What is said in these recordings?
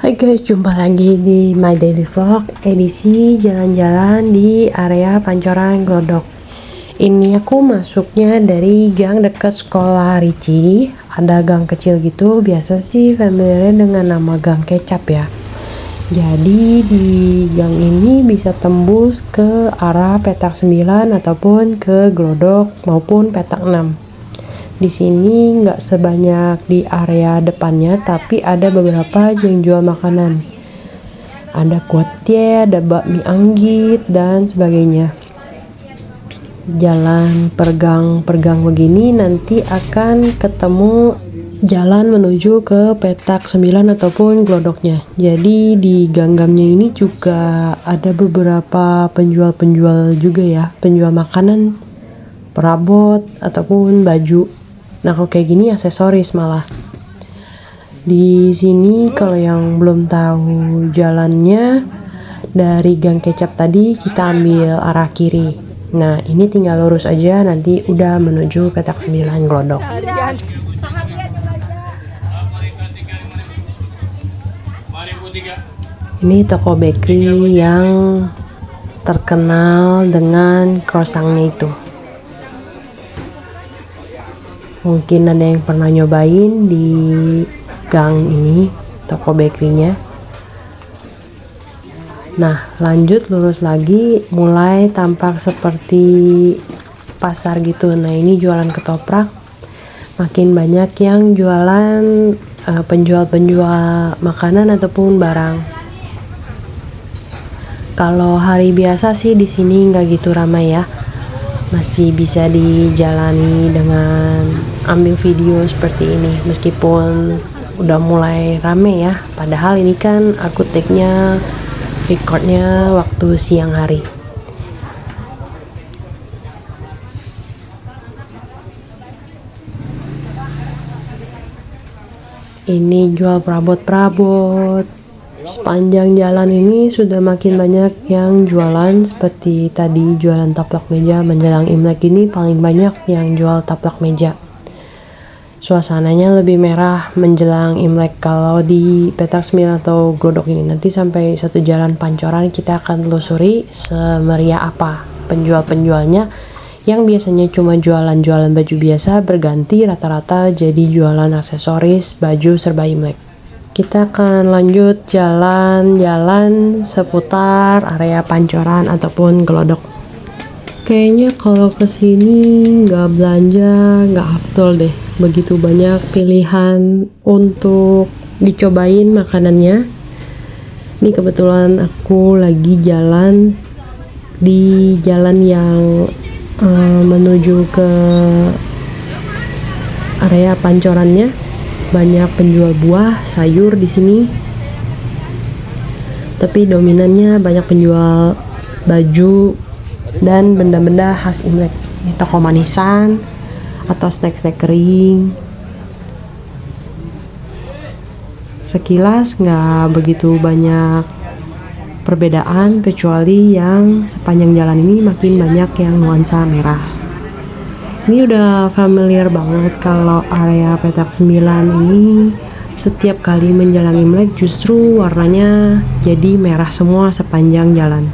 Hai guys, jumpa lagi di My Daily Vlog edisi jalan-jalan di area Pancoran Glodok. Ini aku masuknya dari gang dekat sekolah Ricci. Ada gang kecil gitu, biasa sih familiar dengan nama Gang Kecap ya. Jadi di gang ini bisa tembus ke arah petak 9 ataupun ke Glodok maupun petak 6. Di sini nggak sebanyak di area depannya, tapi ada beberapa yang jual makanan. Ada kuotie, ada bakmi anggit dan sebagainya. Jalan pergang begini nanti akan ketemu jalan menuju ke petak 9 ataupun Glodoknya. Jadi di gang-gangnya ini juga ada beberapa penjual-penjual juga ya, penjual makanan, perabot ataupun baju. Nah, kalau kayak gini aksesoris malah. Di sini kalau yang belum tahu jalannya dari Gang Kecap tadi kita ambil arah kiri. Nah, ini tinggal lurus aja nanti udah menuju petak 9 Glodok. Ini toko bakery yang terkenal dengan croissantnya itu. Mungkin ada yang pernah nyobain di gang ini, toko bakerynya. Nah, lanjut lurus lagi, mulai tampak seperti pasar gitu. Nah, ini jualan ketoprak. Makin banyak yang jualan penjual-penjual makanan ataupun barang. Kalau hari biasa sih di sini nggak gitu ramai ya. Masih bisa dijalani dengan ambil video seperti ini meskipun udah mulai rame ya, padahal ini kan aku take-nya recordnya waktu siang hari. Ini jual perabot-perabot. Sepanjang jalan ini sudah makin banyak yang jualan, seperti tadi jualan taplak meja menjelang Imlek ini paling banyak yang jual taplak meja. Suasananya lebih merah menjelang Imlek kalau di petak 9 atau Glodok ini. Nanti sampai satu jalan Pancoran kita akan telusuri semeriah apa penjual-penjualnya yang biasanya cuma jualan-jualan baju biasa berganti rata-rata jadi jualan aksesoris baju serba Imlek. Kita akan lanjut jalan-jalan seputar area Pancoran ataupun Glodok. Kayaknya kalau kesini nggak belanja nggak afdol deh. Begitu banyak pilihan untuk dicobain makanannya. Ini kebetulan aku lagi jalan di jalan yang menuju ke area Pancorannya. Banyak penjual buah, sayur di sini. Tapi dominannya banyak penjual baju dan benda-benda khas Imlek. Ini toko manisan atau snack-snack kering. Sekilas nggak begitu banyak perbedaan, kecuali yang sepanjang jalan ini makin banyak yang nuansa merah. Ini udah familiar banget kalau area petak 9 ini setiap kali menjelang Imlek justru warnanya jadi merah semua sepanjang jalan.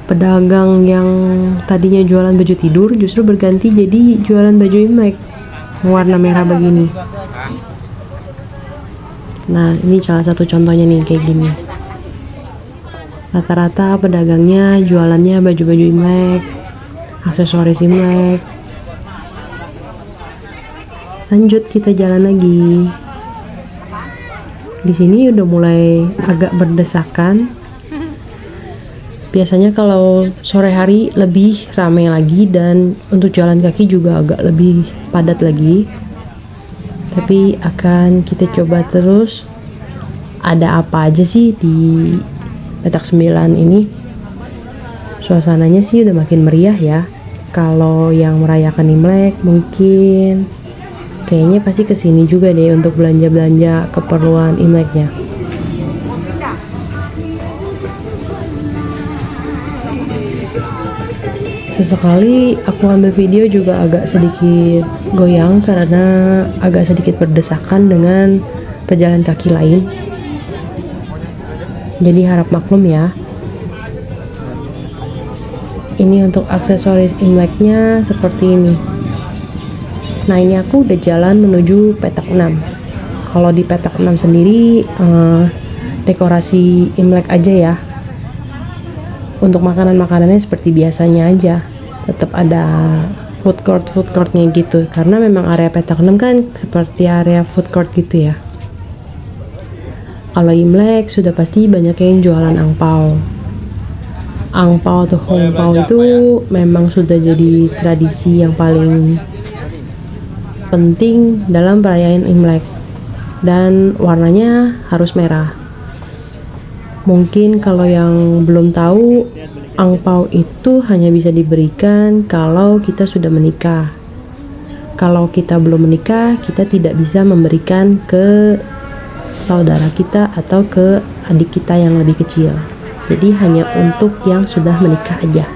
Pedagang yang tadinya jualan baju tidur justru berganti jadi jualan baju Imlek warna merah begini. Nah, ini salah satu contohnya nih kayak gini. Rata-rata pedagangnya jualannya baju-baju Imlek, aksesoris Imlek. Lanjut kita jalan lagi. Di sini udah mulai agak berdesakan. Biasanya kalau sore hari lebih ramai lagi dan untuk jalan kaki juga agak lebih padat lagi. Tapi akan kita coba terus ada apa aja sih di petak 9 ini. Suasananya sih udah makin meriah ya. Kalau yang merayakan Imlek mungkin kayaknya pasti kesini juga deh untuk belanja-belanja keperluan Imleknya. Sesekali aku ambil video juga agak sedikit goyang karena agak sedikit berdesakan dengan pejalan kaki lain. Jadi harap maklum ya. Ini untuk aksesoris Imleknya seperti ini. Nah, ini aku udah jalan menuju petak 6. Kalau di petak 6 sendiri dekorasi Imlek aja ya. Untuk makanan-makanannya seperti biasanya aja. Tetap ada food courtnya gitu. Karena memang area petak 6 kan seperti area food court gitu ya. Kalau Imlek sudah pasti banyak yang jualan angpao. Angpao atau hongpao itu memang sudah jadi tradisi yang paling penting dalam perayaan Imlek, dan warnanya harus merah. Mungkin kalau yang belum tahu, angpao itu hanya bisa diberikan kalau kita sudah menikah. Kalau kita belum menikah, kita tidak bisa memberikan ke saudara kita atau ke adik kita yang lebih kecil. Jadi hanya untuk yang sudah menikah aja.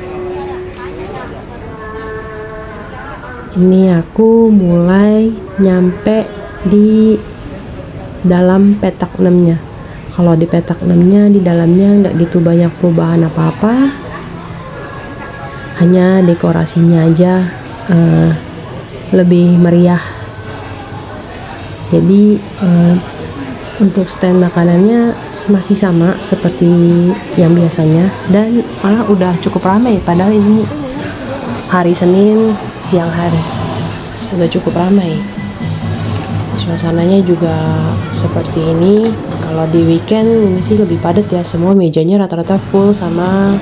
Ini aku mulai nyampe di dalam petak 6-nya. Kalau di petak 6-nya, di dalamnya nggak gitu banyak perubahan apa-apa. Hanya dekorasinya aja lebih meriah. Jadi untuk stand makanannya masih sama seperti yang biasanya, dan malah udah cukup ramai, padahal ini hari Senin siang hari. Udah cukup ramai. Suasananya juga seperti ini. Kalau di weekend ini sih lebih padat ya, semua mejanya rata-rata full sama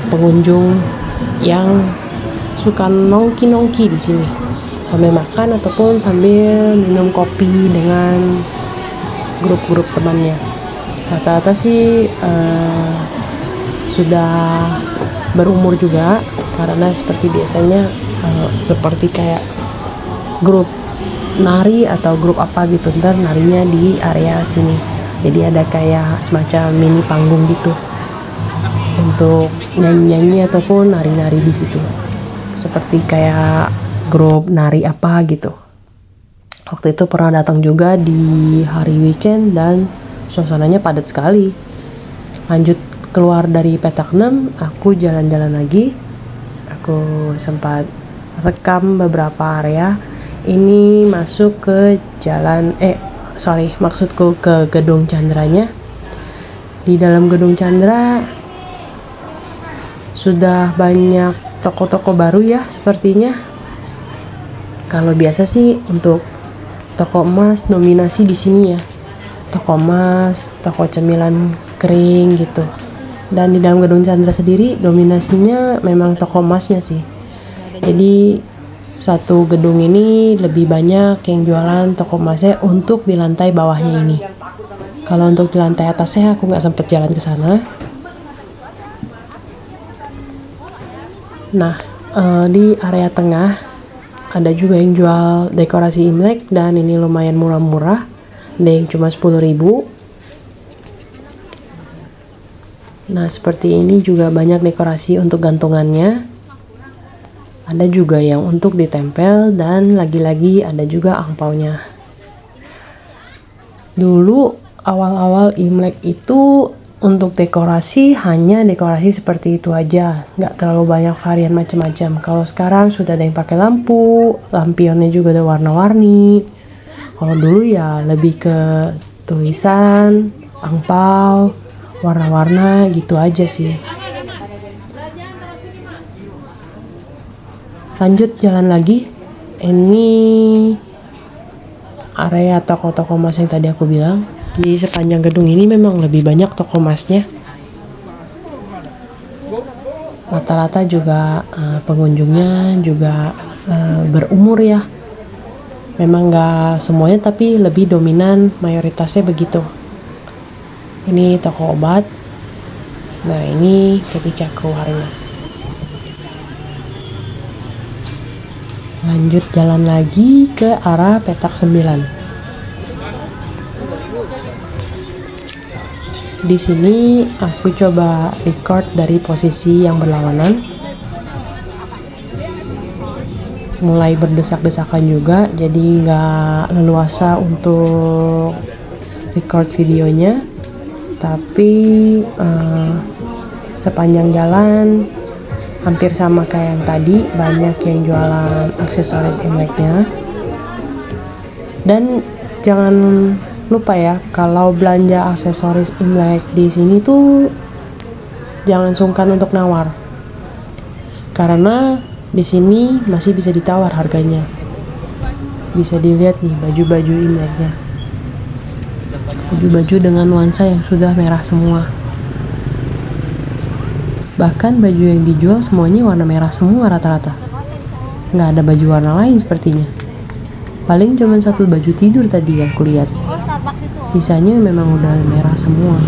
pengunjung yang suka nongki-nongki di sini. Sambil makan ataupun sambil minum kopi dengan grup-grup temannya. Rata-rata sih sudah berumur juga, karena seperti biasanya seperti kayak grup nari atau grup apa gitu, ntar narinya di area sini. Jadi ada kayak semacam mini panggung gitu untuk nyanyi-nyanyi ataupun nari-nari di situ. Seperti kayak grup nari apa gitu. Waktu itu pernah datang juga di hari weekend dan suasananya padat sekali. Lanjut keluar dari petak 6, aku jalan-jalan lagi. Aku sempat rekam beberapa area. Ini masuk ke maksudku ke Gedung Candranya. Di dalam Gedung Candra sudah banyak toko-toko baru ya sepertinya. Kalau biasa sih untuk toko emas dominasi di sini ya. Toko emas, toko cemilan kering gitu. Dan di dalam Gedung Candra sendiri dominasinya memang toko emasnya sih. Jadi satu gedung ini lebih banyak yang jualan toko emasnya untuk di lantai bawahnya ini. Kalau untuk di lantai atasnya aku nggak sempet jalan ke sana. Nah, di area tengah ada juga yang jual dekorasi Imlek, dan ini lumayan murah-murah. Ada yang cuma 10.000. Nah, seperti ini juga banyak dekorasi untuk gantungannya. Ada juga yang untuk ditempel, dan lagi-lagi ada juga angpaunya. Dulu awal-awal Imlek itu untuk dekorasi hanya dekorasi seperti itu aja, nggak terlalu banyak varian macam-macam. Kalau sekarang sudah ada yang pakai lampu, lampionnya juga ada warna-warni. Kalau dulu ya lebih ke tulisan, angpau, warna-warna gitu aja sih. Lanjut jalan lagi. Ini area toko-toko emas yang tadi aku bilang. Di sepanjang gedung ini memang lebih banyak toko emasnya. Rata-rata juga pengunjungnya juga berumur ya. Memang nggak semuanya, tapi lebih dominan mayoritasnya begitu. Ini toko obat. Nah, ini ketika keluarnya. Lanjut jalan lagi ke arah petak 9. Di sini aku coba record dari posisi yang berlawanan. mulai berdesak-desakan juga, jadi nggak leluasa untuk record videonya. Tapi sepanjang jalan hampir sama kayak yang tadi, banyak yang jualan aksesoris Imleknya. Dan jangan lupa ya, kalau belanja aksesoris Imlek di sini tuh jangan sungkan untuk nawar, karena di sini masih bisa ditawar harganya. Bisa dilihat nih baju-baju Imleknya, baju-baju dengan nuansa yang sudah merah semua. Bahkan baju yang dijual semuanya warna merah semua rata-rata. Nggak ada baju warna lain sepertinya. Paling cuma satu baju tidur tadi yang kulihat. Sisanya memang udah merah semua.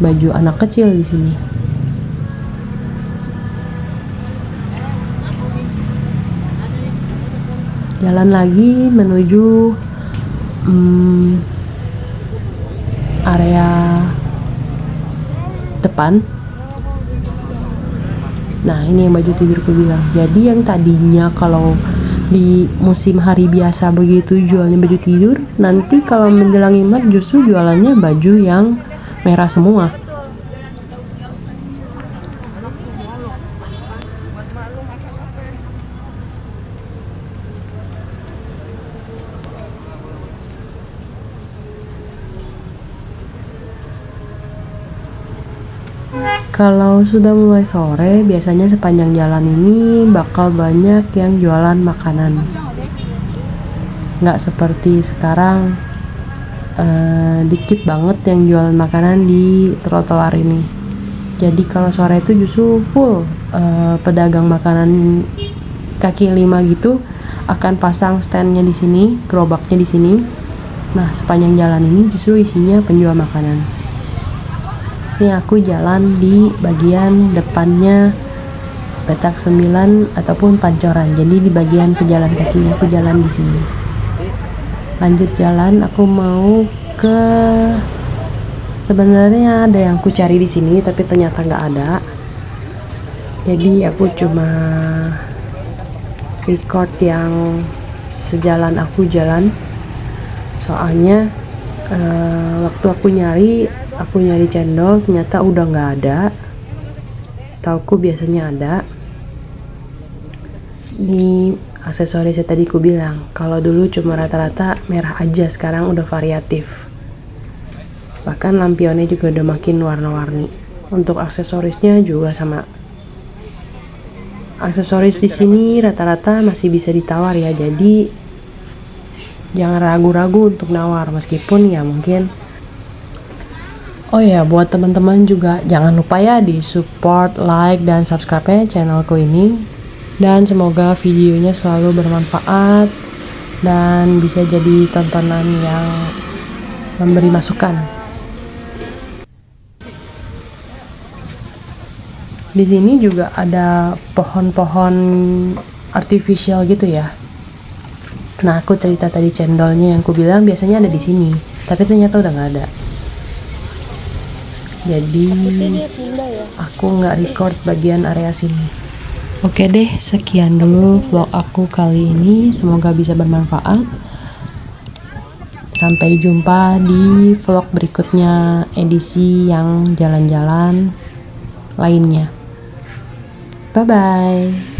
Baju anak kecil di sini. Jalan lagi menuju area depan. Nah, ini yang baju tidurku bilang. Jadi yang tadinya kalau di musim hari biasa begitu jualnya baju tidur, nanti kalau menjelang Imlek justru jualannya baju yang merah semua. Kalau sudah mulai sore, biasanya sepanjang jalan ini bakal banyak yang jualan makanan. Nggak seperti sekarang, dikit banget yang jualan makanan di trotoar ini. Jadi kalau sore itu justru full pedagang makanan kaki lima gitu akan pasang standnya di sini, gerobaknya di sini. Nah, sepanjang jalan ini justru isinya penjual makanan. Ini aku jalan di bagian depannya Petak 9 ataupun Pancoran. Jadi di bagian pejalan kaki aku jalan di sini. Lanjut jalan, aku mau ke, sebenarnya ada yang aku cari di sini tapi ternyata nggak ada. Jadi aku cuma record yang sejalan aku jalan. Soalnya waktu aku nyari cendol ternyata udah nggak ada. Setauku biasanya ada. Di aksesorisnya tadi ku bilang, kalau dulu cuma rata-rata merah aja, sekarang udah variatif. Bahkan lampionnya juga udah makin warna-warni. Untuk aksesorisnya juga sama. Aksesoris di sini rata-rata masih bisa ditawar ya, jadi jangan ragu-ragu untuk nawar, meskipun ya mungkin. Oh ya, buat teman-teman juga jangan lupa ya di support, like, dan subscribe-nya channelku ini. Dan semoga videonya selalu bermanfaat dan bisa jadi tontonan yang memberi masukan. Di sini juga ada pohon-pohon artificial gitu ya. Nah, aku cerita tadi cendolnya yang ku bilang biasanya ada di sini, tapi ternyata udah nggak ada. Jadi aku nggak record bagian area sini. Oke deh, sekian dulu vlog aku kali ini. Semoga bisa bermanfaat. Sampai jumpa di vlog berikutnya, edisi yang jalan-jalan lainnya. Bye bye.